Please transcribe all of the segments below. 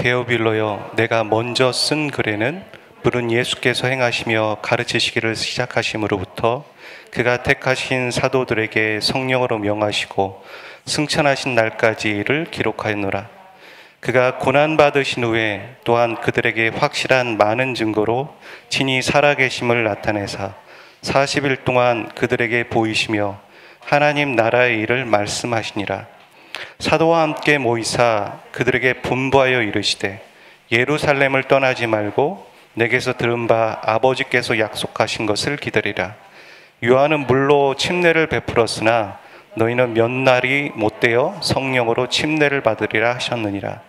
데오빌로여, 내가 먼저 쓴 글에는 물은 예수께서 행하시며 가르치시기를 시작하심으로부터 그가 택하신 사도들에게 성령으로 명하시고 승천하신 날까지를 기록하였노라. 그가 고난받으신 후에 또한 그들에게 확실한 많은 증거로 친히 살아계심을 나타내사 40일 동안 그들에게 보이시며 하나님 나라의 일을 말씀하시니라. 사도와 함께 모이사 그들에게 분부하여 이르시되 예루살렘을 떠나지 말고 내게서 들은 바 아버지께서 약속하신 것을 기다리라. 요한은 물로 침례를 베풀었으나 너희는 몇 날이 못되어 성령으로 침례를 받으리라 하셨느니라.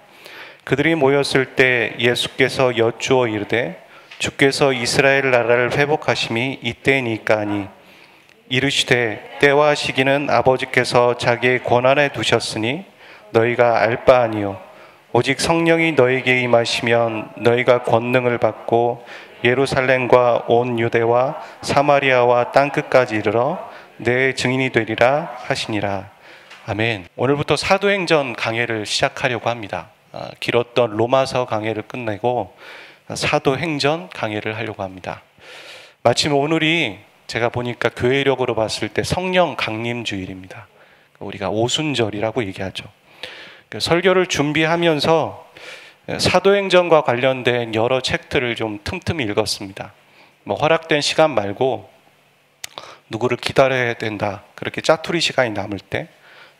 그들이 모였을 때 예수께서 여쭈어 이르되 주께서 이스라엘 나라를 회복하심이 이때이니까 하니 이르시되 때와 시기는 아버지께서 자기의 권한에 두셨으니 너희가 알 바 아니요 오직 성령이 너희에게 임하시면 너희가 권능을 받고 예루살렘과 온 유대와 사마리아와 땅끝까지 이르러 내 증인이 되리라 하시니라. 아멘. 오늘부터 사도행전 강해를 시작하려고 합니다. 길었던 로마서 강해를 끝내고 사도행전 강해를 하려고 합니다. 마침 오늘이 제가 보니까 교회력으로 봤을 때 성령 강림 주일입니다. 우리가 오순절이라고 얘기하죠. 설교를 준비하면서 사도행전과 관련된 여러 책들을 좀 틈틈이 읽었습니다. 허락된 시간 말고 누구를 기다려야 된다, 그렇게 짜투리 시간이 남을 때,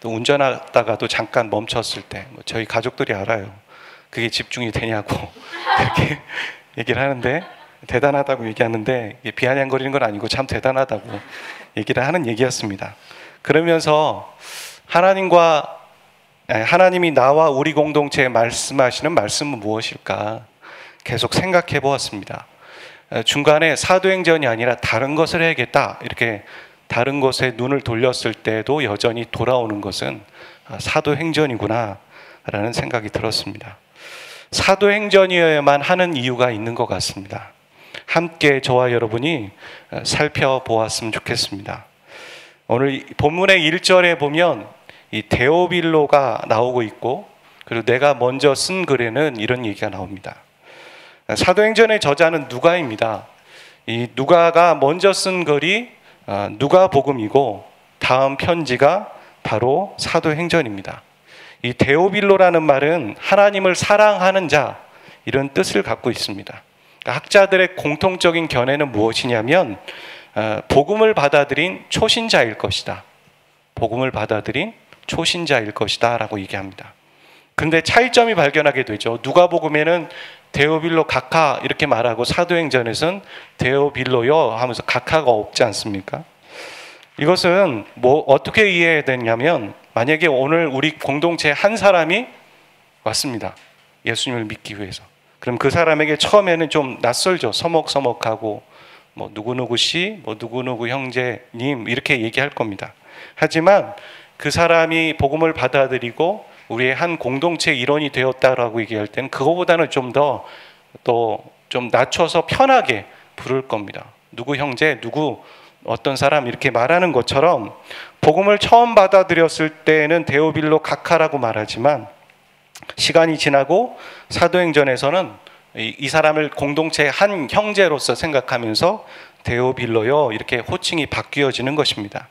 또 운전하다가도 잠깐 멈췄을 때, 저희 가족들이 알아요. 그게 집중이 되냐고 그렇게 얘기를 하는데, 대단하다고 얘기하는데 비아냥거리는 건 아니고 참 대단하다고 얘기를 하는 얘기였습니다. 그러면서 하나님이 나와 우리 공동체에 말씀하시는 말씀은 무엇일까 계속 생각해 보았습니다. 중간에 사도행전이 아니라 다른 것을 해야겠다, 이렇게 다른 것에 눈을 돌렸을 때도 여전히 돌아오는 것은 사도행전이구나 라는 생각이 들었습니다. 사도행전이어야만 하는 이유가 있는 것 같습니다. 함께 저와 여러분이 살펴보았으면 좋겠습니다. 오늘 본문의 1절에 보면 이 데오빌로가 나오고 있고, 그리고 내가 먼저 쓴 글에는 이런 얘기가 나옵니다. 사도행전의 저자는 누가입니다. 이 누가가 먼저 쓴 글이 누가복음이고 다음 편지가 바로 사도행전입니다. 이 데오빌로라는 말은 하나님을 사랑하는 자, 이런 뜻을 갖고 있습니다. 학자들의 공통적인 견해는 무엇이냐면 복음을 받아들인 초신자일 것이다. 복음을 받아들인 초신자일 것이다 라고 얘기합니다. 근데 차이점이 발견하게 되죠. 누가복음에는 데오빌로 각하 이렇게 말하고 사도행전에서는 데오빌로여 하면서 각하가 없지 않습니까? 이것은 어떻게 이해해야 되냐면, 만약에 오늘 우리 공동체에 한 사람이 왔습니다. 예수님을 믿기 위해서. 그럼 그 사람에게 처음에는 좀 낯설죠. 서먹서먹하고 누구누구 씨, 누구누구 형제님 이렇게 얘기할 겁니다. 하지만 그 사람이 복음을 받아들이고 우리의 한 공동체의 일원이 되었다라고 얘기할 때는 그거보다는 좀 더 좀 낮춰서 편하게 부를 겁니다. 누구 형제, 누구 어떤 사람 이렇게 말하는 것처럼 복음을 처음 받아들였을 때는 데오빌로 각하라고 말하지만 시간이 지나고 사도행전에서는 이 사람을 공동체의 한 형제로서 생각하면서 데오빌로요 이렇게 호칭이 바뀌어지는 것입니다.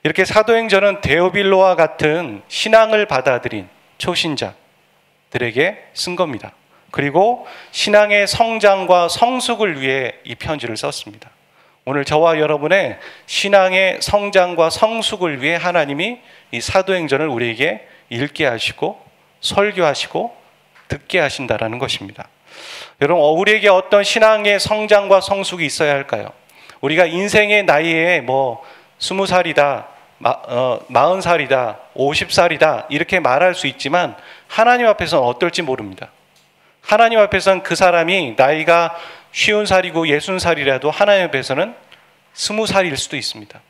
이렇게 사도행전은 데오빌로와 같은 신앙을 받아들인 초신자들에게 쓴 겁니다. 그리고 신앙의 성장과 성숙을 위해 이 편지를 썼습니다. 오늘 저와 여러분의 신앙의 성장과 성숙을 위해 하나님이 이 사도행전을 우리에게 읽게 하시고 설교하시고 듣게 하신다라는 것입니다. 여러분, 우리에게 어떤 신앙의 성장과 성숙이 있어야 할까요? 우리가 인생의 나이에 20살이다, 40살이다, 50살이다 이렇게 말할 수 있지만 하나님 앞에서는 어떨지 모릅니다. 하나님 앞에서는 그 사람이 나이가 50살이고 60살이라도 하나님 앞에서는 20살일 수도 있습니다.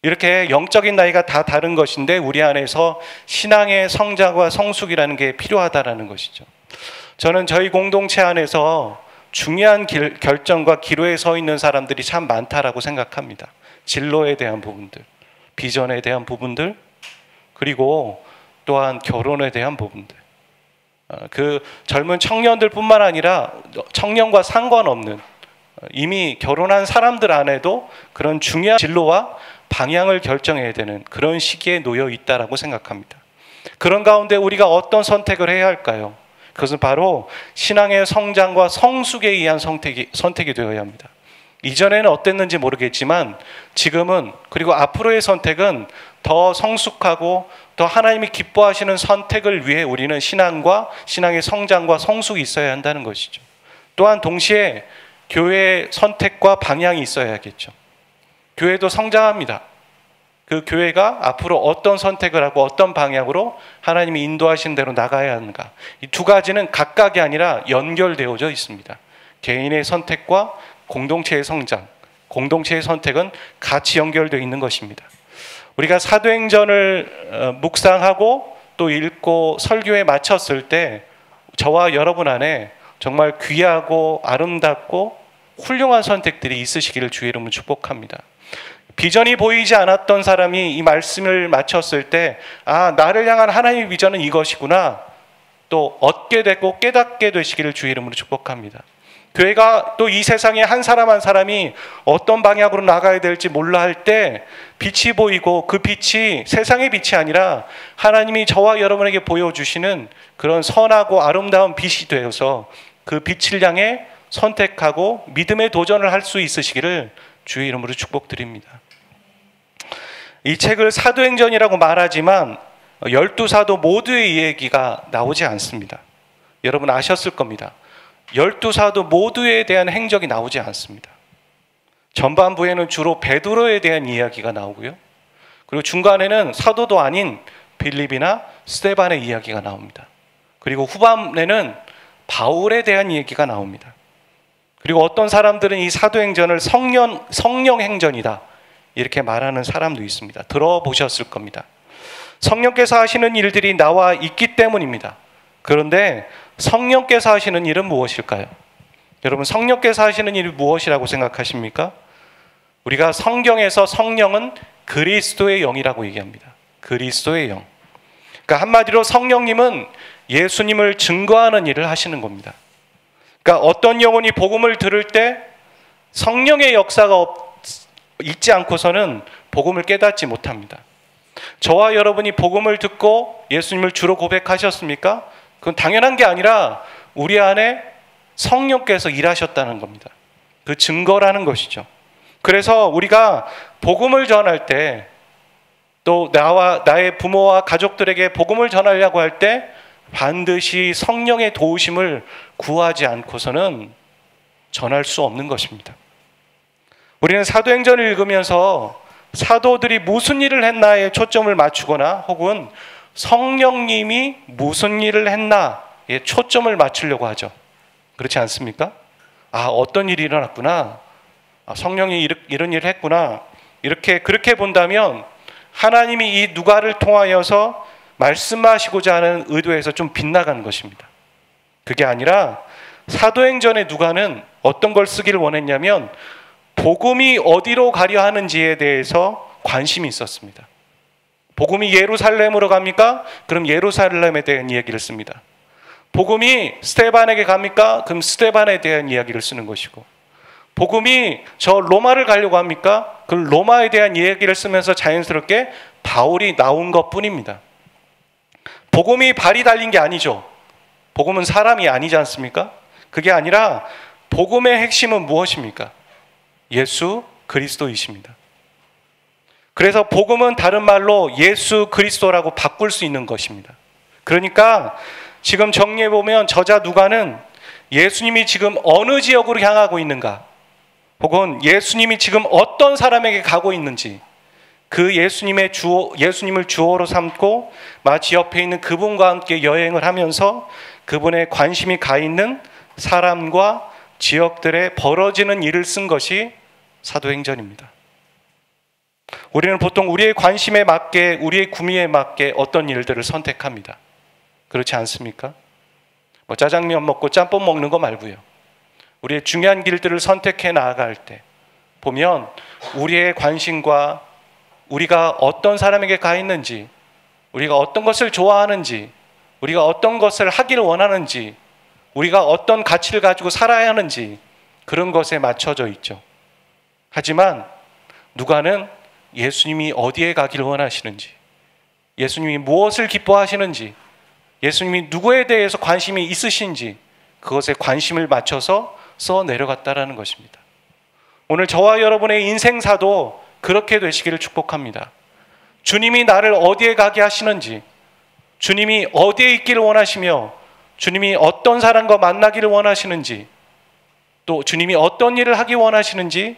이렇게 영적인 나이가 다 다른 것인데 우리 안에서 신앙의 성장과 성숙이라는 게 필요하다는 것이죠. 저는 저희 공동체 안에서 중요한 결정과 기로에 서 있는 사람들이 참 많다라고 생각합니다. 진로에 대한 부분들, 비전에 대한 부분들, 그리고 또한 결혼에 대한 부분들. 그 젊은 청년들뿐만 아니라 청년과 상관없는 이미 결혼한 사람들 안에도 그런 중요한 진로와 방향을 결정해야 되는 그런 시기에 놓여 있다라고 생각합니다. 그런 가운데 우리가 어떤 선택을 해야 할까요? 그것은 바로 신앙의 성장과 성숙에 의한 선택이 되어야 합니다. 이전에는 어땠는지 모르겠지만 지금은, 그리고 앞으로의 선택은 더 성숙하고 더 하나님이 기뻐하시는 선택을 위해 우리는 신앙의 성장과 성숙이 있어야 한다는 것이죠. 또한 동시에 교회의 선택과 방향이 있어야겠죠. 교회도 성장합니다. 그 교회가 앞으로 어떤 선택을 하고 어떤 방향으로 하나님이 인도하신 대로 나가야 하는가, 이 두 가지는 각각이 아니라 연결되어져 있습니다. 개인의 선택과 공동체의 성장, 공동체의 선택은 같이 연결되어 있는 것입니다. 우리가 사도행전을 묵상하고 또 읽고 설교에 마쳤을 때 저와 여러분 안에 정말 귀하고 아름답고 훌륭한 선택들이 있으시기를 주의 이름으로 축복합니다. 비전이 보이지 않았던 사람이 이 말씀을 마쳤을 때, 아, 나를 향한 하나님의 비전은 이것이구나, 또 얻게 되고 깨닫게 되시기를 주의 이름으로 축복합니다. 교회가 또 이 세상에 한 사람 한 사람이 어떤 방향으로 나가야 될지 몰라 할 때 빛이 보이고, 그 빛이 세상의 빛이 아니라 하나님이 저와 여러분에게 보여주시는 그런 선하고 아름다운 빛이 되어서 그 빛을 향해 선택하고 믿음의 도전을 할 수 있으시기를 주의 이름으로 축복드립니다. 이 책을 사도행전이라고 말하지만 12사도 모두의 이야기가 나오지 않습니다. 여러분 아셨을 겁니다. 12사도 모두에 대한 행적이 나오지 않습니다. 전반부에는 주로 베드로에 대한 이야기가 나오고요. 그리고 중간에는 사도도 아닌 빌립이나 스데반의 이야기가 나옵니다. 그리고 후반에는 바울에 대한 얘기가 나옵니다. 그리고 어떤 사람들은 이 사도행전을 성령 행전이다 이렇게 말하는 사람도 있습니다. 들어보셨을 겁니다. 성령께서 하시는 일들이 나와 있기 때문입니다. 그런데 성령께서 하시는 일은 무엇일까요? 여러분, 성령께서 하시는 일이 무엇이라고 생각하십니까? 우리가 성경에서 성령은 그리스도의 영이라고 얘기합니다. 그리스도의 영. 그러니까 한마디로 성령님은 예수님을 증거하는 일을 하시는 겁니다. 그러니까 어떤 영혼이 복음을 들을 때 성령의 역사가 있지 않고서는 복음을 깨닫지 못합니다. 저와 여러분이 복음을 듣고 예수님을 주로 고백하셨습니까? 그건 당연한 게 아니라 우리 안에 성령께서 일하셨다는 겁니다. 그 증거라는 것이죠. 그래서 우리가 복음을 전할 때, 또 나의 부모와 가족들에게 복음을 전하려고 할 때 반드시 성령의 도우심을 구하지 않고서는 전할 수 없는 것입니다. 우리는 사도행전을 읽으면서 사도들이 무슨 일을 했나에 초점을 맞추거나 혹은 성령님이 무슨 일을 했나에 초점을 맞추려고 하죠. 그렇지 않습니까? 아, 어떤 일이 일어났구나, 성령이 이런 일을 했구나, 그렇게 본다면 하나님이 이 누가를 통하여서 말씀하시고자 하는 의도에서 좀 빗나가는 것입니다. 그게 아니라 사도행전의 누가는 어떤 걸 쓰기를 원했냐면 복음이 어디로 가려 하는지에 대해서 관심이 있었습니다. 복음이 예루살렘으로 갑니까? 그럼 예루살렘에 대한 이야기를 씁니다. 복음이 스데반에게 갑니까? 그럼 스데반에 대한 이야기를 쓰는 것이고, 복음이 저 로마를 가려고 합니까? 그 로마에 대한 이야기를 쓰면서 자연스럽게 바울이 나온 것뿐입니다. 복음이 발이 달린 게 아니죠. 복음은 사람이 아니지 않습니까? 그게 아니라 복음의 핵심은 무엇입니까? 예수 그리스도이십니다. 그래서 복음은 다른 말로 예수 그리스도라고 바꿀 수 있는 것입니다. 그러니까 지금 정리해 보면 저자 누가는 예수님이 지금 어느 지역으로 향하고 있는가, 혹은 예수님이 지금 어떤 사람에게 가고 있는지, 그 예수님을 주어로 삼고 마치 옆에 있는 그분과 함께 여행을 하면서 그분의 관심이 가 있는 사람과 지역들에 벌어지는 일을 쓴 것이 사도행전입니다. 우리는 보통 우리의 관심에 맞게, 우리의 구미에 맞게 어떤 일들을 선택합니다. 그렇지 않습니까? 짜장면 먹고 짬뽕 먹는 거 말고요. 우리의 중요한 길들을 선택해 나아갈 때 보면 우리의 관심과 우리가 어떤 사람에게 가 있는지, 우리가 어떤 것을 좋아하는지, 우리가 어떤 것을 하기를 원하는지, 우리가 어떤 가치를 가지고 살아야 하는지 그런 것에 맞춰져 있죠. 하지만 누가는 예수님이 어디에 가기를 원하시는지, 예수님이 무엇을 기뻐하시는지, 예수님이 누구에 대해서 관심이 있으신지 그것에 관심을 맞춰서 써 내려갔다라는 것입니다. 오늘 저와 여러분의 인생사도 그렇게 되시기를 축복합니다. 주님이 나를 어디에 가게 하시는지, 주님이 어디에 있기를 원하시며, 주님이 어떤 사람과 만나기를 원하시는지, 또 주님이 어떤 일을 하기 원하시는지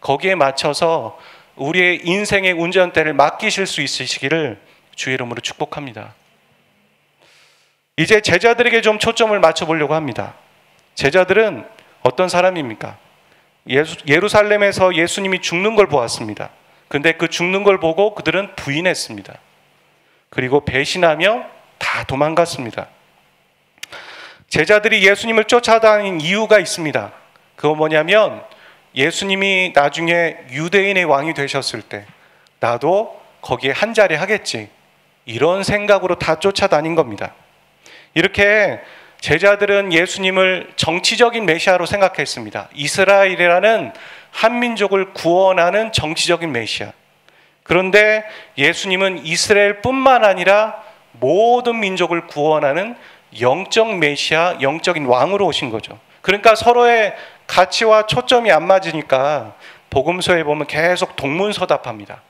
거기에 맞춰서 우리의 인생의 운전대를 맡기실 수 있으시기를 주의 이름으로 축복합니다. 이제 제자들에게 좀 초점을 맞춰보려고 합니다. 제자들은 어떤 사람입니까? 예루살렘에서 예수님이 죽는 걸 보았습니다. 근데 그 죽는 걸 보고 그들은 부인했습니다. 그리고 배신하며 다 도망갔습니다. 제자들이 예수님을 쫓아다닌 이유가 있습니다. 그건 뭐냐면 예수님이 나중에 유대인의 왕이 되셨을 때 나도 거기에 한 자리 하겠지, 이런 생각으로 다 쫓아다닌 겁니다. 이렇게 제자들은 예수님을 정치적인 메시아로 생각했습니다. 이스라엘이라는 한민족을 구원하는 정치적인 메시아. 그런데 예수님은 이스라엘뿐만 아니라 모든 민족을 구원하는 영적 메시아, 영적인 왕으로 오신 거죠. 그러니까 서로의 가치와 초점이 안 맞으니까 복음서에 보면 계속 동문서답합니다.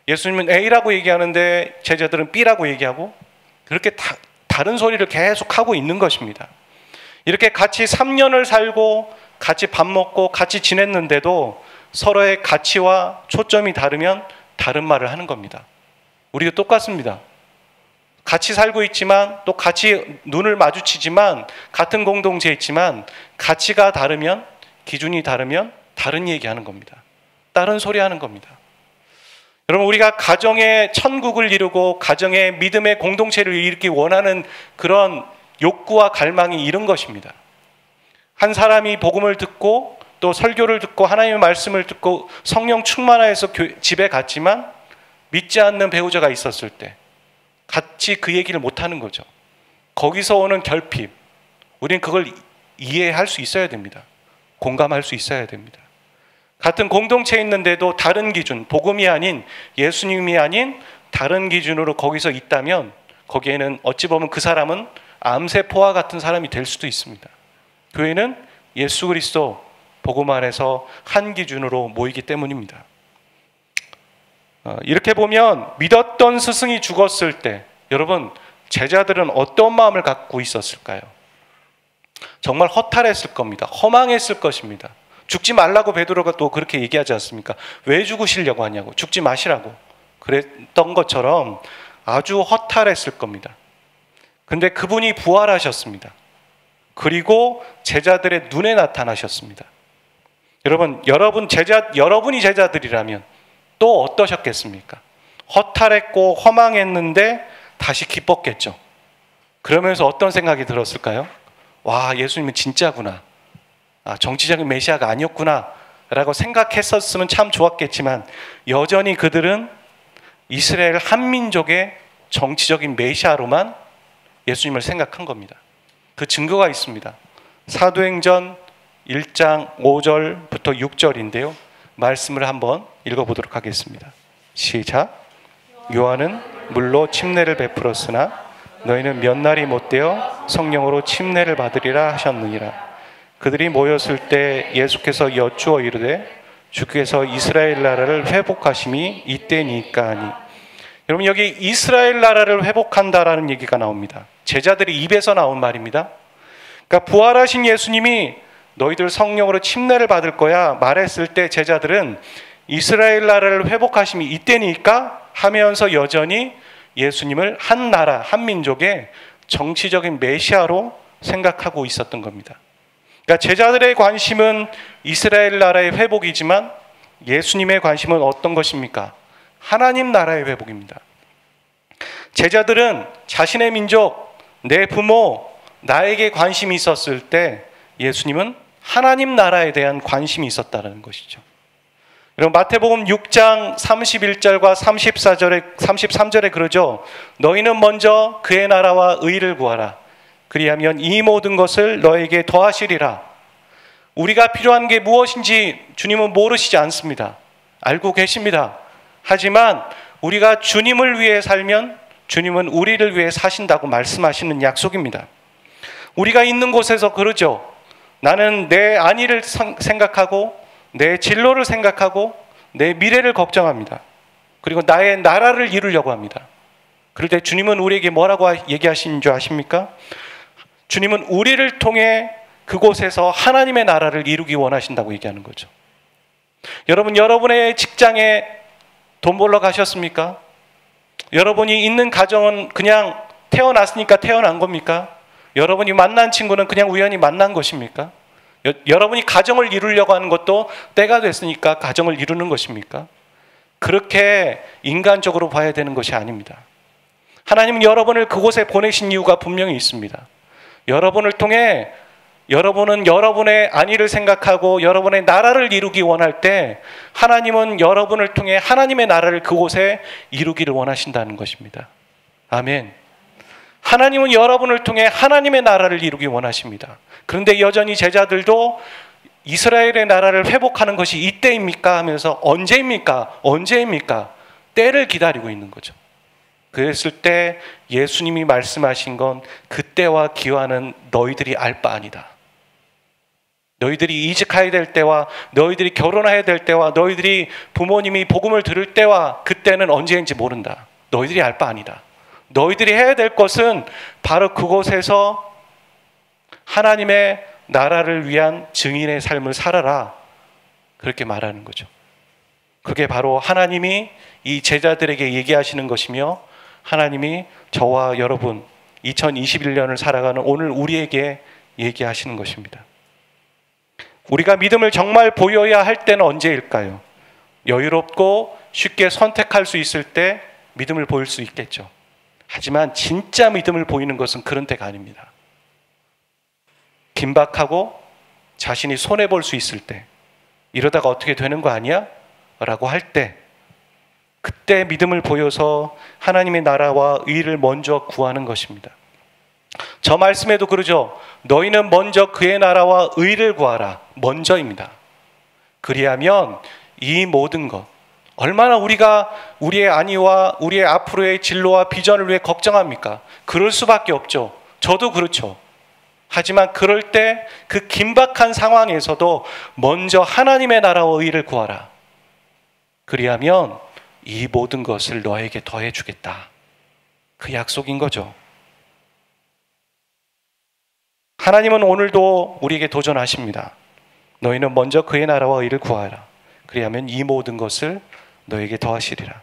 예수님은 A라고 얘기하는데 제자들은 B라고 얘기하고, 그렇게 다른 소리를 계속 하고 있는 것입니다. 이렇게 같이 3년을 살고 같이 밥 먹고 같이 지냈는데도 서로의 가치와 초점이 다르면 다른 말을 하는 겁니다. 우리도 똑같습니다. 같이 살고 있지만, 또 같이 눈을 마주치지만, 같은 공동체에 있지만 가치가 다르면, 기준이 다르면 다른 얘기하는 겁니다. 다른 소리 하는 겁니다. 여러분, 우리가 가정의 천국을 이루고 가정의 믿음의 공동체를 이루기 원하는 그런 욕구와 갈망이 이런 것입니다. 한 사람이 복음을 듣고 또 설교를 듣고 하나님의 말씀을 듣고 성령 충만하여서 집에 갔지만 믿지 않는 배우자가 있었을 때 같이 그 얘기를 못하는 거죠. 거기서 오는 결핍, 우리는 그걸 이해할 수 있어야 됩니다. 공감할 수 있어야 됩니다. 같은 공동체에 있는데도 다른 기준, 복음이 아닌, 예수님이 아닌 다른 기준으로 거기서 있다면 거기에는 어찌 보면 그 사람은 암세포와 같은 사람이 될 수도 있습니다. 교회는 예수 그리스도 복음 안에서 한 기준으로 모이기 때문입니다. 이렇게 보면 믿었던 스승이 죽었을 때 여러분, 제자들은 어떤 마음을 갖고 있었을까요? 정말 허탈했을 겁니다. 허망했을 것입니다. 죽지 말라고 베드로가 또 그렇게 얘기하지 않습니까? 왜 죽으시려고 하냐고, 죽지 마시라고 그랬던 것처럼 아주 허탈했을 겁니다. 근데 그분이 부활하셨습니다. 그리고 제자들의 눈에 나타나셨습니다. 여러분이 제자들이라면 또 어떠셨겠습니까? 허탈했고 허망했는데 다시 기뻤겠죠. 그러면서 어떤 생각이 들었을까요? 와, 예수님은 진짜구나. 정치적인 메시아가 아니었구나 라고 생각했었으면 참 좋았겠지만 여전히 그들은 이스라엘 한민족의 정치적인 메시아로만 예수님을 생각한 겁니다. 그 증거가 있습니다. 사도행전 1장 5절부터 6절인데요. 말씀을 한번 읽어보도록 하겠습니다. 시작. 요한은 물로 침례를 베풀었으나 너희는 몇 날이 못되어 성령으로 침례를 받으리라 하셨느니라. 그들이 모였을 때 예수께서 여쭈어 이르되 주께서 이스라엘 나라를 회복하심이 이때니까 하니. 여러분, 여기 이스라엘 나라를 회복한다라는 얘기가 나옵니다. 제자들이 입에서 나온 말입니다. 그러니까 부활하신 예수님이 너희들 성령으로 침례를 받을 거야 말했을 때 제자들은 이스라엘 나라를 회복하심이 이때니까 하면서 여전히 예수님을 한 나라, 한 민족의 정치적인 메시아로 생각하고 있었던 겁니다. 그러니까 제자들의 관심은 이스라엘 나라의 회복이지만 예수님의 관심은 어떤 것입니까? 하나님 나라의 회복입니다. 제자들은 자신의 민족, 내 부모, 나에게 관심이 있었을 때 예수님은 하나님 나라에 대한 관심이 있었다는 것이죠. 여러분 마태복음 6장 31절과 33절에 그러죠. 너희는 먼저 그의 나라와 의를 구하라. 그리하면 이 모든 것을 너에게 더하시리라. 우리가 필요한 게 무엇인지 주님은 모르시지 않습니다. 알고 계십니다. 하지만 우리가 주님을 위해 살면 주님은 우리를 위해 사신다고 말씀하시는 약속입니다. 우리가 있는 곳에서 그러죠. 나는 내 안위를 생각하고 내 진로를 생각하고 내 미래를 걱정합니다. 그리고 나의 나라를 이루려고 합니다. 그럴 때 주님은 우리에게 뭐라고 얘기하시는 줄 아십니까? 주님은 우리를 통해 그곳에서 하나님의 나라를 이루기 원하신다고 얘기하는 거죠. 여러분, 여러분의 직장에 돈 벌러 가셨습니까? 여러분이 있는 가정은 그냥 태어났으니까 태어난 겁니까? 여러분이 만난 친구는 그냥 우연히 만난 것입니까? 여러분이 가정을 이루려고 하는 것도 때가 됐으니까 가정을 이루는 것입니까? 그렇게 인간적으로 봐야 되는 것이 아닙니다. 하나님은 여러분을 그곳에 보내신 이유가 분명히 있습니다. 여러분을 통해 여러분은 여러분의 안위를 생각하고 여러분의 나라를 이루기 원할 때 하나님은 여러분을 통해 하나님의 나라를 그곳에 이루기를 원하신다는 것입니다. 아멘. 하나님은 여러분을 통해 하나님의 나라를 이루기 원하십니다. 그런데 여전히 제자들도 이스라엘의 나라를 회복하는 것이 이때입니까? 하면서 언제입니까? 언제입니까? 때를 기다리고 있는 거죠. 그랬을 때 예수님이 말씀하신 건 그때와 기한은 너희들이 알 바 아니다. 너희들이 이직해야 될 때와 너희들이 결혼해야 될 때와 너희들이 부모님이 복음을 들을 때와 그때는 언제인지 모른다. 너희들이 알 바 아니다. 너희들이 해야 될 것은 바로 그곳에서 하나님의 나라를 위한 증인의 삶을 살아라. 그렇게 말하는 거죠. 그게 바로 하나님이 이 제자들에게 얘기하시는 것이며 하나님이 저와 여러분 2021년을 살아가는 오늘 우리에게 얘기하시는 것입니다. 우리가 믿음을 정말 보여야 할 때는 언제일까요? 여유롭고 쉽게 선택할 수 있을 때 믿음을 보일 수 있겠죠. 하지만 진짜 믿음을 보이는 것은 그런 때가 아닙니다. 긴박하고 자신이 손해볼 수 있을 때, 이러다가 어떻게 되는 거 아니야? 라고 할 때, 그때 믿음을 보여서 하나님의 나라와 의를 먼저 구하는 것입니다. 저 말씀에도 그러죠. 너희는 먼저 그의 나라와 의를 구하라. 먼저입니다. 그리하면 이 모든 것, 얼마나 우리가 우리의 안위와 우리의 앞으로의 진로와 비전을 위해 걱정합니까? 그럴 수밖에 없죠. 저도 그렇죠. 하지만 그럴 때 그 긴박한 상황에서도 먼저 하나님의 나라와 의를 구하라. 그리하면 이 모든 것을 너에게 더해 주겠다. 그 약속인 거죠. 하나님은 오늘도 우리에게 도전하십니다. 너희는 먼저 그의 나라와 의를 구하라. 그리하면 이 모든 것을 너에게 더하시리라.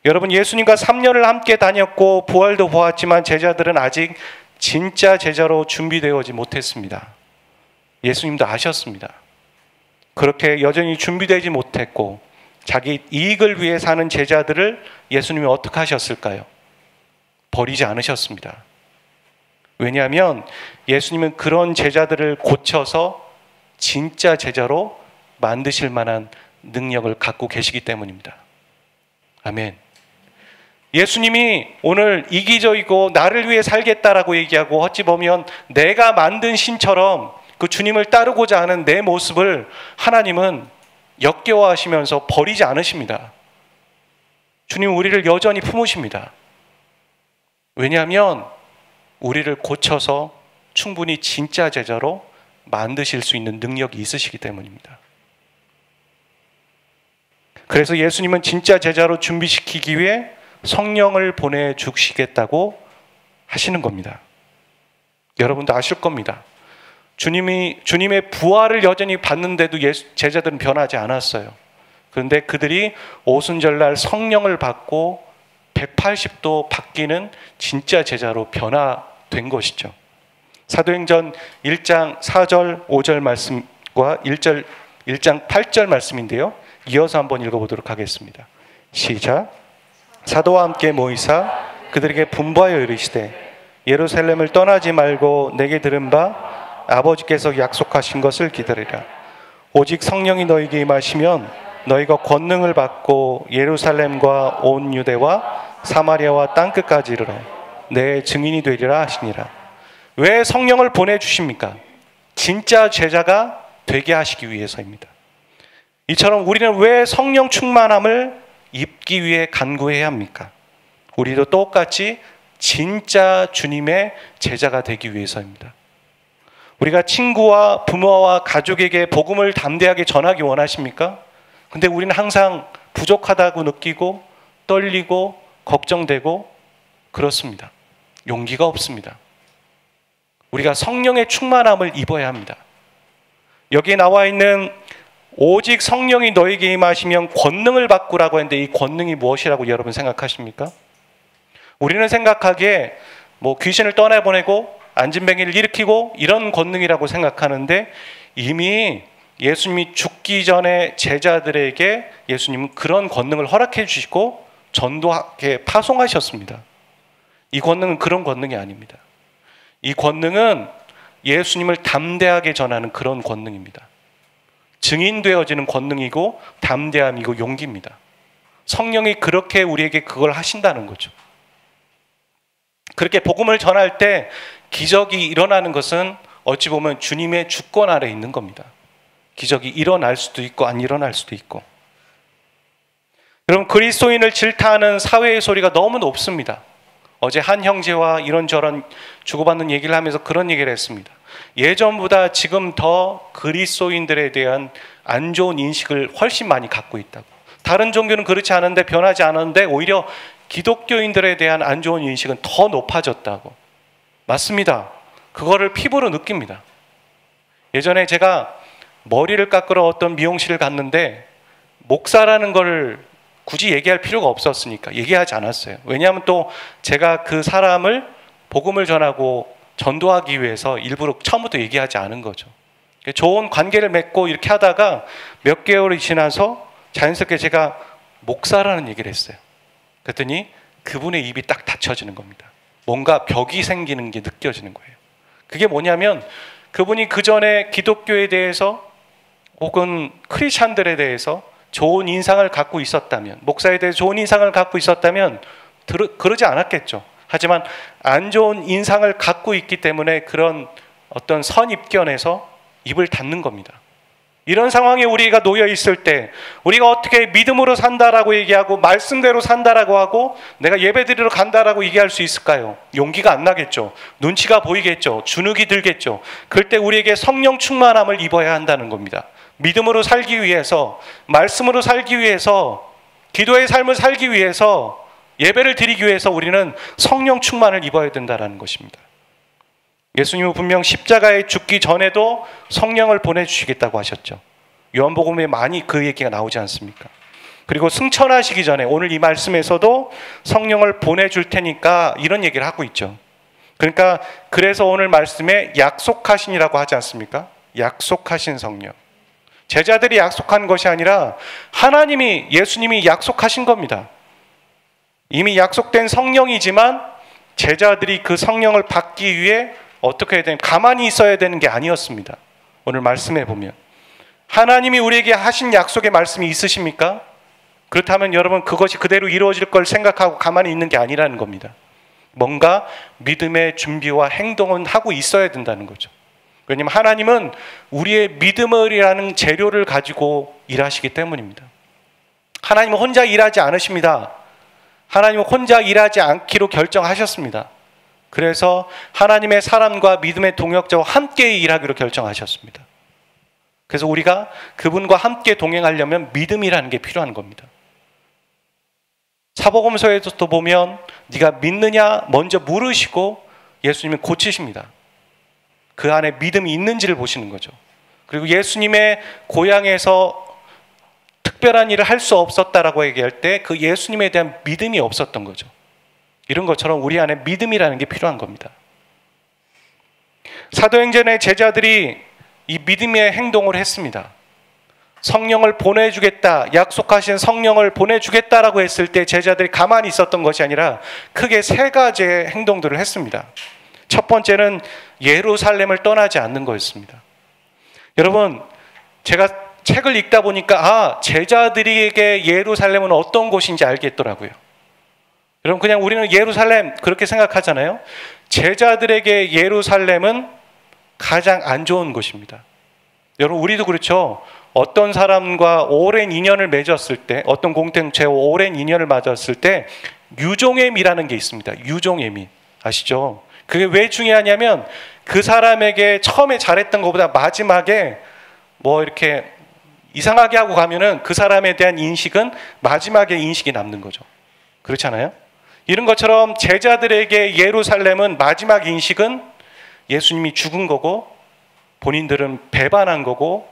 여러분, 예수님과 3년을 함께 다녔고 부활도 보았지만 제자들은 아직 진짜 제자로 준비되어지 못했습니다. 예수님도 아셨습니다. 그렇게 여전히 준비되지 못했고 자기 이익을 위해 사는 제자들을 예수님이 어떻게 하셨을까요? 버리지 않으셨습니다. 왜냐하면 예수님은 그런 제자들을 고쳐서 진짜 제자로 만드실 만한 능력을 갖고 계시기 때문입니다. 아멘. 예수님이 오늘 이기적이고 나를 위해 살겠다라고 얘기하고 어찌 보면 내가 만든 신처럼 그 주님을 따르고자 하는 내 모습을 하나님은 역겨워하시면서 버리지 않으십니다. 주님 우리를 여전히 품으십니다. 왜냐하면 우리를 고쳐서 충분히 진짜 제자로 만드실 수 있는 능력이 있으시기 때문입니다. 그래서 예수님은 진짜 제자로 준비시키기 위해 성령을 보내주시겠다고 하시는 겁니다. 여러분도 아실 겁니다. 주님의 부활을 여전히 받는데도 제자들은 변하지 않았어요. 그런데 그들이 오순절날 성령을 받고 180도 바뀌는 진짜 제자로 변화된 것이죠. 사도행전 1장 4절 5절 말씀과 1장 8절 말씀인데요. 이어서 한번 읽어보도록 하겠습니다. 시작. 사도와 함께 모이사 그들에게 분부하여 이르시되 예루살렘을 떠나지 말고 내게 들은 바 아버지께서 약속하신 것을 기다리라. 오직 성령이 너희에게 임하시면 너희가 권능을 받고 예루살렘과 온 유대와 사마리아와 땅끝까지 이르러 내 증인이 되리라 하시니라. 왜 성령을 보내주십니까? 진짜 제자가 되게 하시기 위해서입니다. 이처럼 우리는 왜 성령 충만함을 입기 위해 간구해야 합니까? 우리도 똑같이 진짜 주님의 제자가 되기 위해서입니다. 우리가 친구와 부모와 가족에게 복음을 담대하게 전하기 원하십니까? 근데 우리는 항상 부족하다고 느끼고 떨리고 걱정되고 그렇습니다. 용기가 없습니다. 우리가 성령의 충만함을 입어야 합니다. 여기에 나와 있는 오직 성령이 너에게 임하시면 권능을 받고라고 했는데 이 권능이 무엇이라고 여러분 생각하십니까? 우리는 생각하기에 귀신을 떠내보내고 안진뱅이를 일으키고 이런 권능이라고 생각하는데 이미 예수님이 죽기 전에 제자들에게 예수님은 그런 권능을 허락해 주시고 전도하게 파송하셨습니다. 이 권능은 그런 권능이 아닙니다. 이 권능은 예수님을 담대하게 전하는 그런 권능입니다. 증인되어지는 권능이고 담대함이고 용기입니다. 성령이 그렇게 우리에게 그걸 하신다는 거죠. 그렇게 복음을 전할 때 기적이 일어나는 것은 어찌 보면 주님의 주권 아래 있는 겁니다. 기적이 일어날 수도 있고 안 일어날 수도 있고. 여러분, 그리스도인을 질타하는 사회의 소리가 너무 높습니다. 어제 한 형제와 이런저런 주고받는 얘기를 하면서 그런 얘기를 했습니다. 예전보다 지금 더 그리스도인들에 대한 안 좋은 인식을 훨씬 많이 갖고 있다고. 다른 종교는 그렇지 않은데 변하지 않았는데 오히려 기독교인들에 대한 안 좋은 인식은 더 높아졌다고. 맞습니다. 그거를 피부로 느낍니다. 예전에 제가 머리를 깎으러 어떤 미용실을 갔는데 목사라는 걸 굳이 얘기할 필요가 없었으니까 얘기하지 않았어요. 왜냐하면 또 제가 그 사람을 복음을 전하고 전도하기 위해서 일부러 처음부터 얘기하지 않은 거죠. 좋은 관계를 맺고 이렇게 하다가 몇 개월이 지나서 자연스럽게 제가 목사라는 얘기를 했어요. 그랬더니 그분의 입이 딱 닫혀지는 겁니다. 뭔가 벽이 생기는 게 느껴지는 거예요. 그게 뭐냐면 그분이 그 전에 기독교에 대해서 혹은 크리스찬들에 대해서 좋은 인상을 갖고 있었다면, 목사에 대해서 좋은 인상을 갖고 있었다면 그러지 않았겠죠. 하지만 안 좋은 인상을 갖고 있기 때문에 그런 어떤 선입견에서 입을 닫는 겁니다. 이런 상황에 우리가 놓여 있을 때 우리가 어떻게 믿음으로 산다라고 얘기하고 말씀대로 산다라고 하고 내가 예배드리러 간다라고 얘기할 수 있을까요? 용기가 안 나겠죠. 눈치가 보이겠죠. 주눅이 들겠죠. 그럴 때 우리에게 성령 충만함을 입어야 한다는 겁니다. 믿음으로 살기 위해서, 말씀으로 살기 위해서, 기도의 삶을 살기 위해서, 예배를 드리기 위해서 우리는 성령 충만을 입어야 된다는 것입니다. 예수님은 분명 십자가에 죽기 전에도 성령을 보내주시겠다고 하셨죠. 요한복음에 많이 그 얘기가 나오지 않습니까? 그리고 승천하시기 전에 오늘 이 말씀에서도 성령을 보내줄 테니까 이런 얘기를 하고 있죠. 그러니까 그래서 오늘 말씀에 약속하신이라고 하지 않습니까? 약속하신 성령. 제자들이 약속한 것이 아니라 하나님이, 예수님이 약속하신 겁니다. 이미 약속된 성령이지만 제자들이 그 성령을 받기 위해 어떻게 해야 되는, 가만히 있어야 되는 게 아니었습니다. 오늘 말씀해 보면 하나님이 우리에게 하신 약속의 말씀이 있으십니까? 그렇다면 여러분 그것이 그대로 이루어질 걸 생각하고 가만히 있는 게 아니라는 겁니다. 뭔가 믿음의 준비와 행동은 하고 있어야 된다는 거죠. 왜냐하면 하나님은 우리의 믿음이라는 재료를 가지고 일하시기 때문입니다. 하나님은 혼자 일하지 않으십니다. 하나님은 혼자 일하지 않기로 결정하셨습니다. 그래서 하나님의 사람과 믿음의 동역자와 함께 일하기로 결정하셨습니다. 그래서 우리가 그분과 함께 동행하려면 믿음이라는 게 필요한 겁니다. 사복음서에서도 보면 네가 믿느냐 먼저 물으시고 예수님이 고치십니다. 그 안에 믿음이 있는지를 보시는 거죠. 그리고 예수님의 고향에서 특별한 일을 할 수 없었다라고 얘기할 때 그 예수님에 대한 믿음이 없었던 거죠. 이런 것처럼 우리 안에 믿음이라는 게 필요한 겁니다. 사도행전의 제자들이 이 믿음의 행동을 했습니다. 성령을 보내주겠다, 약속하신 성령을 보내주겠다라고 했을 때 제자들이 가만히 있었던 것이 아니라 크게 세 가지의 행동들을 했습니다. 첫 번째는 예루살렘을 떠나지 않는 거였습니다. 여러분, 제가 책을 읽다 보니까 제자들에게 예루살렘은 어떤 곳인지 알겠더라고요. 여러분, 그냥 우리는 예루살렘 그렇게 생각하잖아요. 제자들에게 예루살렘은 가장 안 좋은 곳입니다. 여러분, 우리도 그렇죠. 어떤 사람과 오랜 인연을 맺었을 때, 어떤 공동체와 오랜 인연을 맺었을 때 유종애미라는 게 있습니다. 유종애미 아시죠? 그게 왜 중요하냐면 그 사람에게 처음에 잘했던 것보다 마지막에 뭐 이렇게 이상하게 하고 가면은 그 사람에 대한 인식은 마지막에 인식이 남는 거죠. 그렇잖아요? 이런 것처럼 제자들에게 예루살렘은 마지막 인식은 예수님이 죽은 거고, 본인들은 배반한 거고,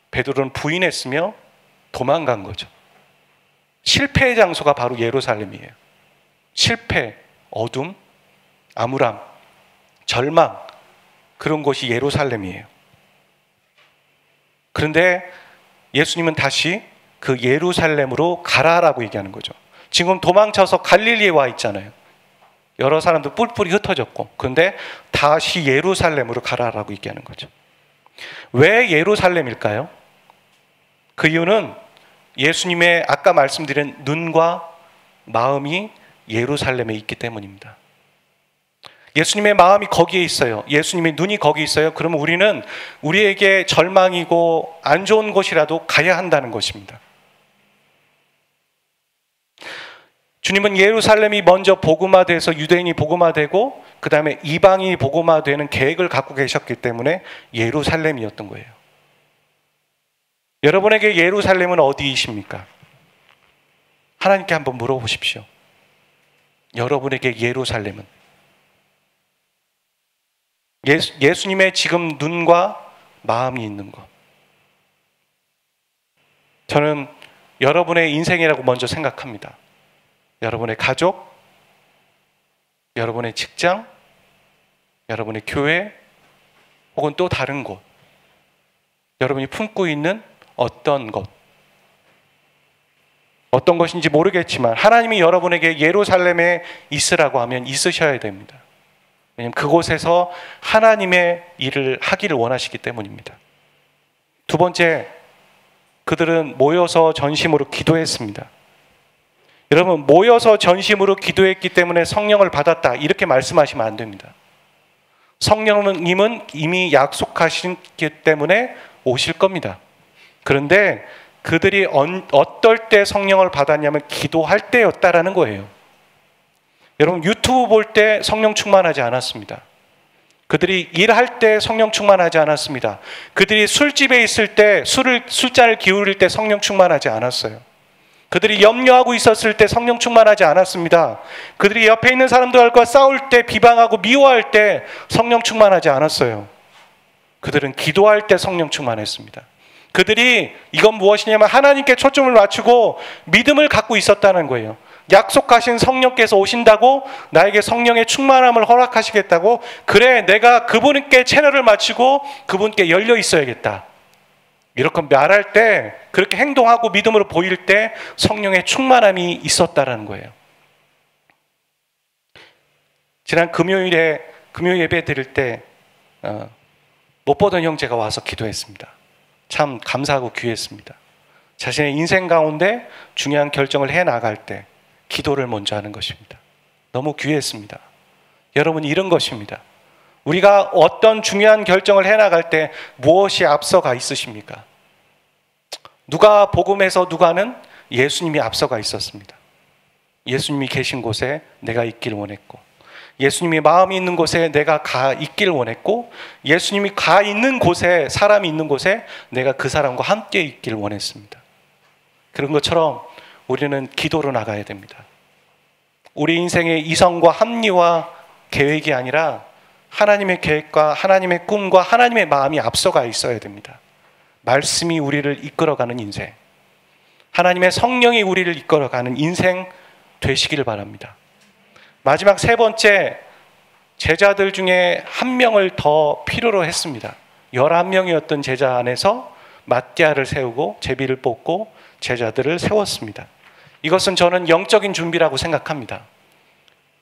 베드로는 부인했으며 도망간 거죠. 실패의 장소가 바로 예루살렘이에요. 실패, 어둠, 암울함, 절망, 그런 곳이 예루살렘이에요. 그런데 예수님은 다시 그 예루살렘으로 가라라고 얘기하는 거죠. 지금 도망쳐서 갈릴리에 와 있잖아요. 여러 사람들 뿔뿔이 흩어졌고, 그런데 다시 예루살렘으로 가라라고 얘기하는 거죠. 왜 예루살렘일까요? 그 이유는 예수님의 아까 말씀드린 눈과 마음이 예루살렘에 있기 때문입니다. 예수님의 마음이 거기에 있어요. 예수님의 눈이 거기 있어요. 그러면 우리는 우리에게 절망이고 안 좋은 곳이라도 가야 한다는 것입니다. 주님은 예루살렘이 먼저 복음화돼서 유대인이 복음화되고 그 다음에 이방인이 복음화되는 계획을 갖고 계셨기 때문에 예루살렘이었던 거예요. 여러분에게 예루살렘은 어디이십니까? 하나님께 한번 물어보십시오. 여러분에게 예루살렘은? 예수님의 지금 눈과 마음이 있는 것. 저는 여러분의 인생이라고 먼저 생각합니다. 여러분의 가족, 여러분의 직장, 여러분의 교회, 혹은 또 다른 곳. 여러분이 품고 있는 어떤 것. 어떤 것인지 모르겠지만 하나님이 여러분에게 예루살렘에 있으라고 하면 있으셔야 됩니다. 왜냐하면 그곳에서 하나님의 일을 하기를 원하시기 때문입니다. 두 번째, 그들은 모여서 전심으로 기도했습니다. 여러분, 모여서 전심으로 기도했기 때문에 성령을 받았다 이렇게 말씀하시면 안 됩니다. 성령님은 이미 약속하셨기 때문에 오실 겁니다. 그런데 그들이 어떨 때 성령을 받았냐면 기도할 때였다라는 거예요. 여러분, 유튜브 볼 때 성령 충만하지 않았습니다. 그들이 일할 때 성령 충만하지 않았습니다. 그들이 술집에 있을 때 술잔을 기울일 때 성령 충만하지 않았어요. 그들이 염려하고 있었을 때 성령 충만하지 않았습니다. 그들이 옆에 있는 사람들과 싸울 때, 비방하고 미워할 때 성령 충만하지 않았어요. 그들은 기도할 때 성령 충만했습니다. 그들이 이건 무엇이냐면 하나님께 초점을 맞추고 믿음을 갖고 있었다는 거예요. 약속하신 성령께서 오신다고, 나에게 성령의 충만함을 허락하시겠다고, 그래 내가 그분께 채널을 맞추고 그분께 열려 있어야겠다, 이렇게 말할 때, 그렇게 행동하고 믿음으로 보일 때 성령의 충만함이 있었다라는 거예요. 지난 금요일 예배 드릴 때 못 보던 형제가 와서 기도했습니다. 참 감사하고 귀했습니다. 자신의 인생 가운데 중요한 결정을 해나갈 때 기도를 먼저 하는 것입니다. 너무 귀했습니다. 여러분, 이런 것입니다. 우리가 어떤 중요한 결정을 해나갈 때 무엇이 앞서가 있으십니까? 누가 복음에서 누가는 예수님이 앞서가 있었습니다. 예수님이 계신 곳에 내가 있기를 원했고, 예수님이 마음이 있는 곳에 내가 가 있기를 원했고, 예수님이 가 있는 곳에, 사람이 있는 곳에 내가 그 사람과 함께 있기를 원했습니다. 그런 것처럼 우리는 기도로 나가야 됩니다. 우리 인생의 이성과 합리와 계획이 아니라 하나님의 계획과 하나님의 꿈과 하나님의 마음이 앞서가 있어야 됩니다. 말씀이 우리를 이끌어가는 인생, 하나님의 성령이 우리를 이끌어가는 인생 되시기를 바랍니다. 마지막 세 번째, 제자들 중에 한 명을 더 필요로 했습니다. 11명이었던 제자 안에서 마띠아를 세우고 제비를 뽑고 제자들을 세웠습니다. 이것은 저는 영적인 준비라고 생각합니다.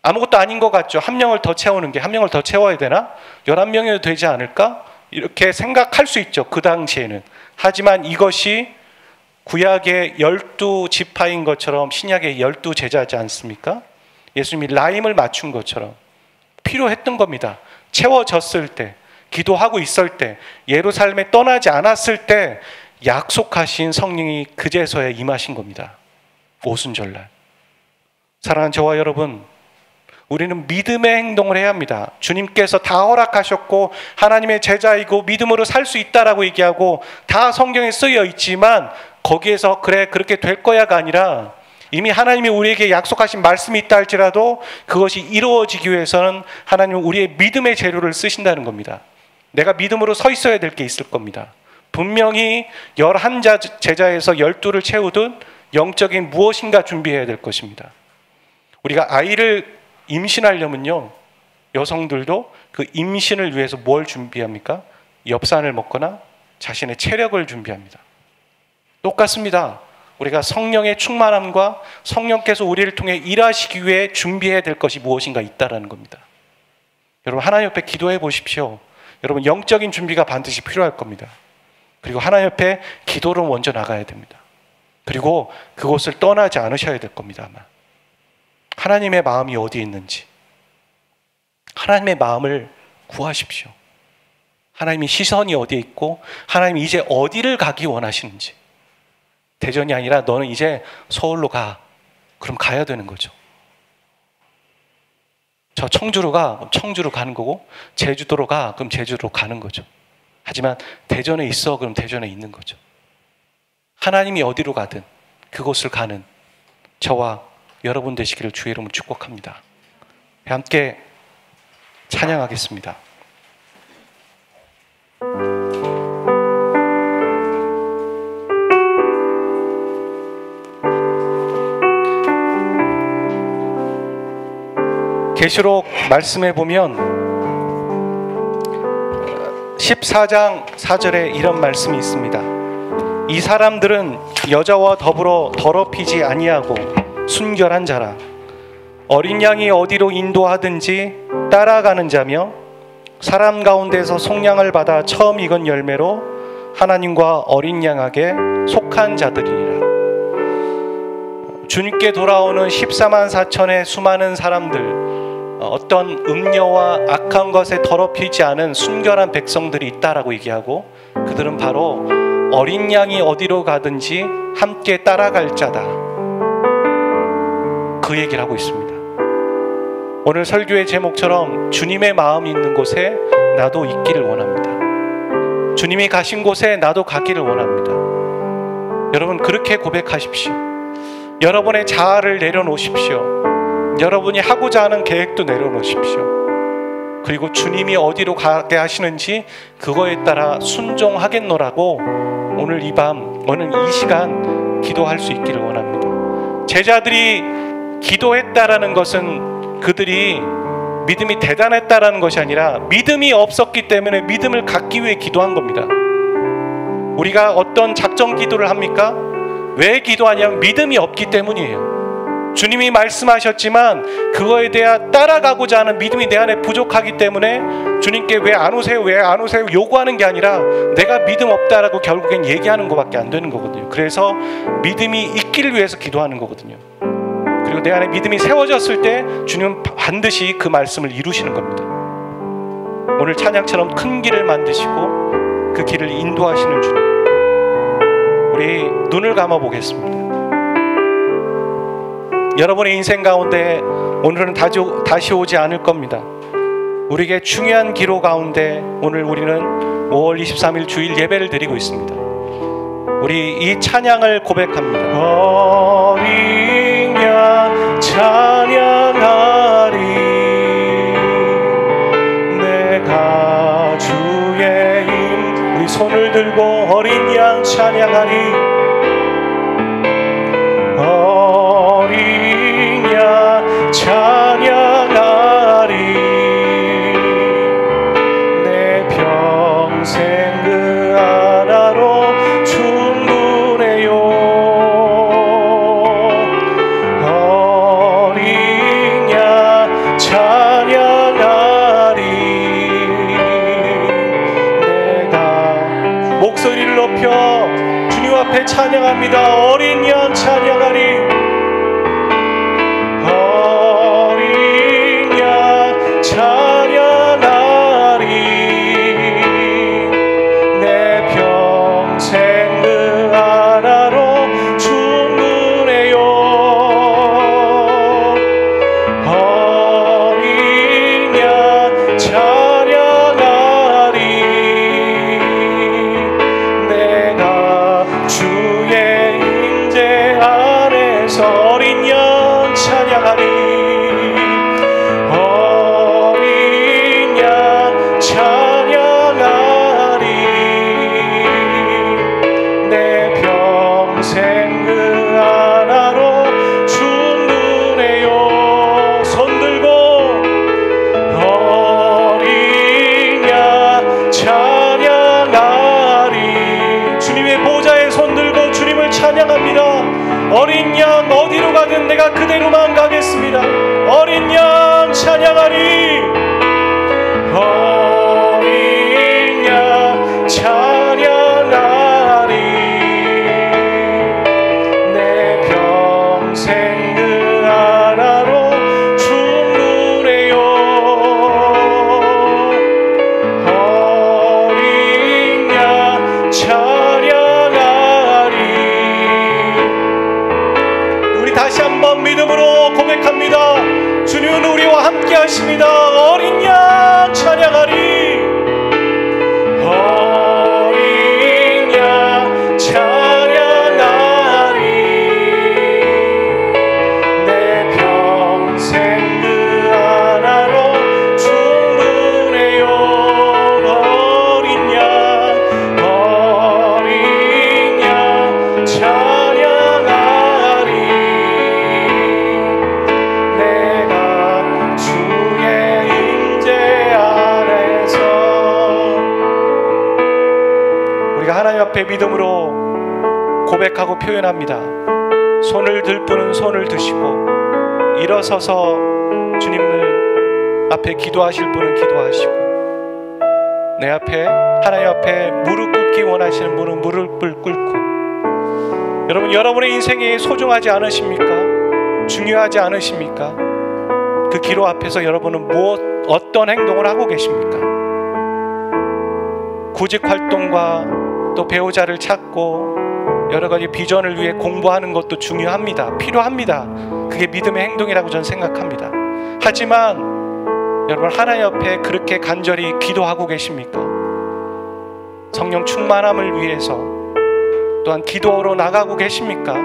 아무것도 아닌 것 같죠. 한 명을 더 채우는 게, 한 명을 더 채워야 되나? 11명이어도 되지 않을까? 이렇게 생각할 수 있죠. 그 당시에는. 하지만 이것이 구약의 12지파인 것처럼 신약의 12제자지 않습니까? 예수님이 라임을 맞춘 것처럼 필요했던 겁니다. 채워졌을 때, 기도하고 있을 때, 예루살렘에 떠나지 않았을 때 약속하신 성령이 그제서야 임하신 겁니다. 오순절날. 사랑하는 저와 여러분, 우리는 믿음의 행동을 해야 합니다. 주님께서 다 허락하셨고 하나님의 제자이고 믿음으로 살 수 있다라고 얘기하고 다 성경에 쓰여 있지만 거기에서 그래 그렇게 될 거야가 아니라 이미 하나님이 우리에게 약속하신 말씀이 있다 할지라도 그것이 이루어지기 위해서는 하나님은 우리의 믿음의 재료를 쓰신다는 겁니다. 내가 믿음으로 서 있어야 될 게 있을 겁니다. 분명히 11제자에서 12를 채우듯 영적인 무엇인가 준비해야 될 것입니다. 우리가 아이를 임신하려면요, 여성들도 그 임신을 위해서 뭘 준비합니까? 엽산을 먹거나 자신의 체력을 준비합니다. 똑같습니다. 우리가 성령의 충만함과 성령께서 우리를 통해 일하시기 위해 준비해야 될 것이 무엇인가 있다라는 겁니다. 여러분, 하나님 옆에 기도해 보십시오. 여러분, 영적인 준비가 반드시 필요할 겁니다. 그리고 하나님 옆에 기도로 먼저 나가야 됩니다. 그리고 그곳을 떠나지 않으셔야 될 겁니다. 아마 하나님의 마음이 어디에 있는지 하나님의 마음을 구하십시오. 하나님의 시선이 어디에 있고 하나님이 이제 어디를 가기 원하시는지. 대전이 아니라 너는 이제 서울로 가. 그럼 가야 되는 거죠. 저 청주로 가. 그럼 청주로 가는 거고, 제주도로 가. 그럼 제주도로 가는 거죠. 하지만 대전에 있어. 그럼 대전에 있는 거죠. 하나님이 어디로 가든 그곳을 가는 저와 여러분 되시기를 주의 이름으로 축복합니다. 함께 찬양하겠습니다. 계시록 말씀에 보면 14장 4절에 이런 말씀이 있습니다. 이 사람들은 여자와 더불어 더럽히지 아니하고 순결한 자라. 어린 양이 어디로 인도하든지 따라가는 자며 사람 가운데서 속량을 받아 처음 익은 열매로 하나님과 어린 양에게 속한 자들이니라. 주님께 돌아오는 14만 4천의 수많은 사람들, 어떤 음녀와 악한 것에 더럽히지 않은 순결한 백성들이 있다라고 얘기하고, 그들은 바로 어린 양이 어디로 가든지 함께 따라갈 자다, 그 얘기를 하고 있습니다. 오늘 설교의 제목처럼 주님의 마음이 있는 곳에 나도 있기를 원합니다. 주님이 가신 곳에 나도 가기를 원합니다. 여러분, 그렇게 고백하십시오. 여러분의 자아를 내려놓으십시오. 여러분이 하고자 하는 계획도 내려놓으십시오. 그리고 주님이 어디로 가게 하시는지 그거에 따라 순종하겠노라고 오늘 이 밤, 오늘 이 시간 기도할 수 있기를 원합니다. 제자들이 기도했다라는 것은 그들이 믿음이 대단했다라는 것이 아니라 믿음이 없었기 때문에 믿음을 갖기 위해 기도한 겁니다. 우리가 어떤 작정 기도를 합니까? 왜 기도하냐면 믿음이 없기 때문이에요. 주님이 말씀하셨지만 그거에 대해 따라가고자 하는 믿음이 내 안에 부족하기 때문에 주님께 왜 안 오세요? 왜 안 오세요? 요구하는 게 아니라 내가 믿음 없다라고 결국엔 얘기하는 것밖에 안 되는 거거든요. 그래서 믿음이 있기를 위해서 기도하는 거거든요. 그리고 내 안에 믿음이 세워졌을 때 주님은 반드시 그 말씀을 이루시는 겁니다. 오늘 찬양처럼 큰 길을 만드시고 그 길을 인도하시는 주님, 우리 눈을 감아 보겠습니다. 여러분의 인생 가운데 오늘은 다시 오지 않을 겁니다. 우리에게 중요한 기로 가운데 오늘 우리는 5월 23일 주일 예배를 드리고 있습니다. 우리 이 찬양을 고백합니다. 어린 양 찬양하리, 내가 주의 힘. 우리 손을 들고 어린 양 찬양하리. 어린 양 찬양하리, 내 평생 그 하나로 충분해요. 어린 양 찬양하리, 내 올려 주님 앞에 찬양합니다. 어린 양 찬양하리. 어린 양 찬양하리. 내 평생 그 하나로 충분해요. 어린 양 찬양하리. 내가 주의 임재 안에서 어린 양 찬양하리. 어린 양 찬양하리. 내 평생 그 하나로 충분해요. 손 들고 어린 양 찬양하리. 주님의 보좌에 손 들고 주님을 찬양합니다. 어린 양 어디로 가든 내가 그대로만 가겠습니다. 어린 양 찬양하리. 어린 양 찬양하리. 내 평생 그 하나로 충분해요. 어린 양 찬양하리. 우리 다시 한번 믿음으로 고백합니다. 주님은 우리와 함께 하십니다. 어린 양 찬양하리. 어린 양 찬양하리. 내 평생 그 하나로 충분해요. 어린 양 찬양하리. 내가 주의 임재 안에서. 우리가 하나님 앞에 믿음으로 고백하고 표현합니다. 손을 들 분은 손을 드시고, 일어서서 주님을 앞에 기도하실 분은 기도하시고, 내 앞에 하나님 앞에 무릎 꿇기 원하시는 분은 무릎을 꿇고. 여러분, 여러분의 인생이 소중하지 않으십니까? 중요하지 않으십니까? 그 기도 앞에서 여러분은 어떤 행동을 하고 계십니까? 구직 활동과 또 배우자를 찾고 여러 가지 비전을 위해 공부하는 것도 중요합니다. 필요합니다. 그게 믿음의 행동이라고 저는 생각합니다. 하지만 여러분, 하나님 앞에 그렇게 간절히 기도하고 계십니까? 성령 충만함을 위해서 또한 기도로 나가고 계십니까?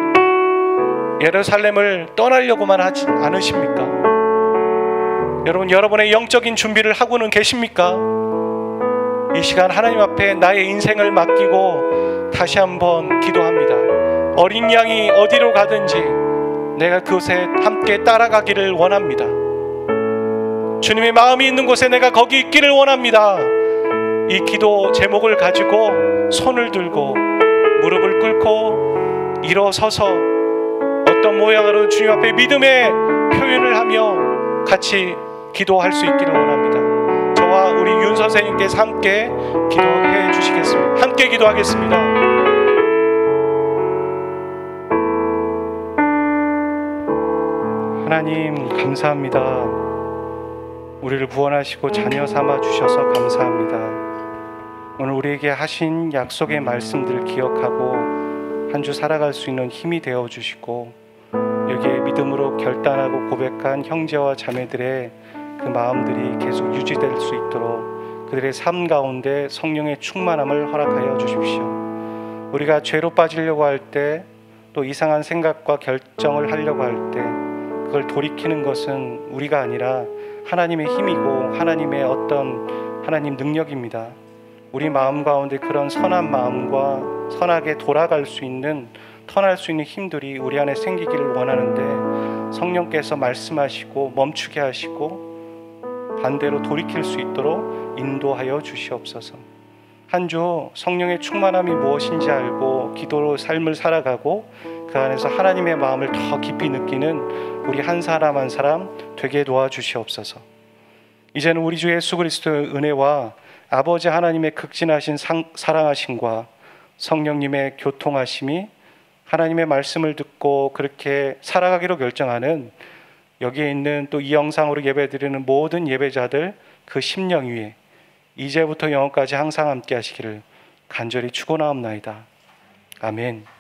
예루살렘을 떠나려고만 하지 않으십니까? 여러분, 여러분의 영적인 준비를 하고는 계십니까? 이 시간 하나님 앞에 나의 인생을 맡기고 다시 한번 기도합니다. 어린 양이 어디로 가든지 내가 그곳에 함께 따라가기를 원합니다. 주님의 마음이 있는 곳에 내가 거기 있기를 원합니다. 이 기도 제목을 가지고 손을 들고 무릎을 꿇고 일어서서 어떤 모양으로 주님 앞에 믿음의 표현을 하며 같이 기도할 수 있기를 원합니다. 저와 우리 윤 선생님께서 함께 기도해 주시겠습니다. 함께 기도하겠습니다. 하나님, 감사합니다. 우리를 구원하시고 자녀 삼아 주셔서 감사합니다. 오늘 우리에게 하신 약속의 말씀들을 기억하고 한 주 살아갈 수 있는 힘이 되어 주시고, 여기에 믿음으로 결단하고 고백한 형제와 자매들의 그 마음들이 계속 유지될 수 있도록 그들의 삶 가운데 성령의 충만함을 허락하여 주십시오. 우리가 죄로 빠지려고 할 때, 또 이상한 생각과 결정을 하려고 할 때 그걸 돌이키는 것은 우리가 아니라 하나님의 힘이고 하나님의 어떤 하나님 능력입니다. 우리 마음 가운데 그런 선한 마음과 선하게 돌아갈 수 있는, 터날 수 있는 힘들이 우리 안에 생기기를 원하는데, 성령께서 말씀하시고 멈추게 하시고 반대로 돌이킬 수 있도록 인도하여 주시옵소서. 한 주 성령의 충만함이 무엇인지 알고 기도로 삶을 살아가고 그 안에서 하나님의 마음을 더 깊이 느끼는 우리 한 사람 한 사람 되게 도와주시옵소서. 이제는 우리 주 예수 그리스도의 은혜와 아버지 하나님의 극진하신 사랑하심과 성령님의 교통하심이 하나님의 말씀을 듣고 그렇게 살아가기로 결정하는 여기에 있는 또 이 영상으로 예배드리는 모든 예배자들 그 심령 위에 이제부터 영원까지 항상 함께 하시기를 간절히 축원하옵나이다. 아멘.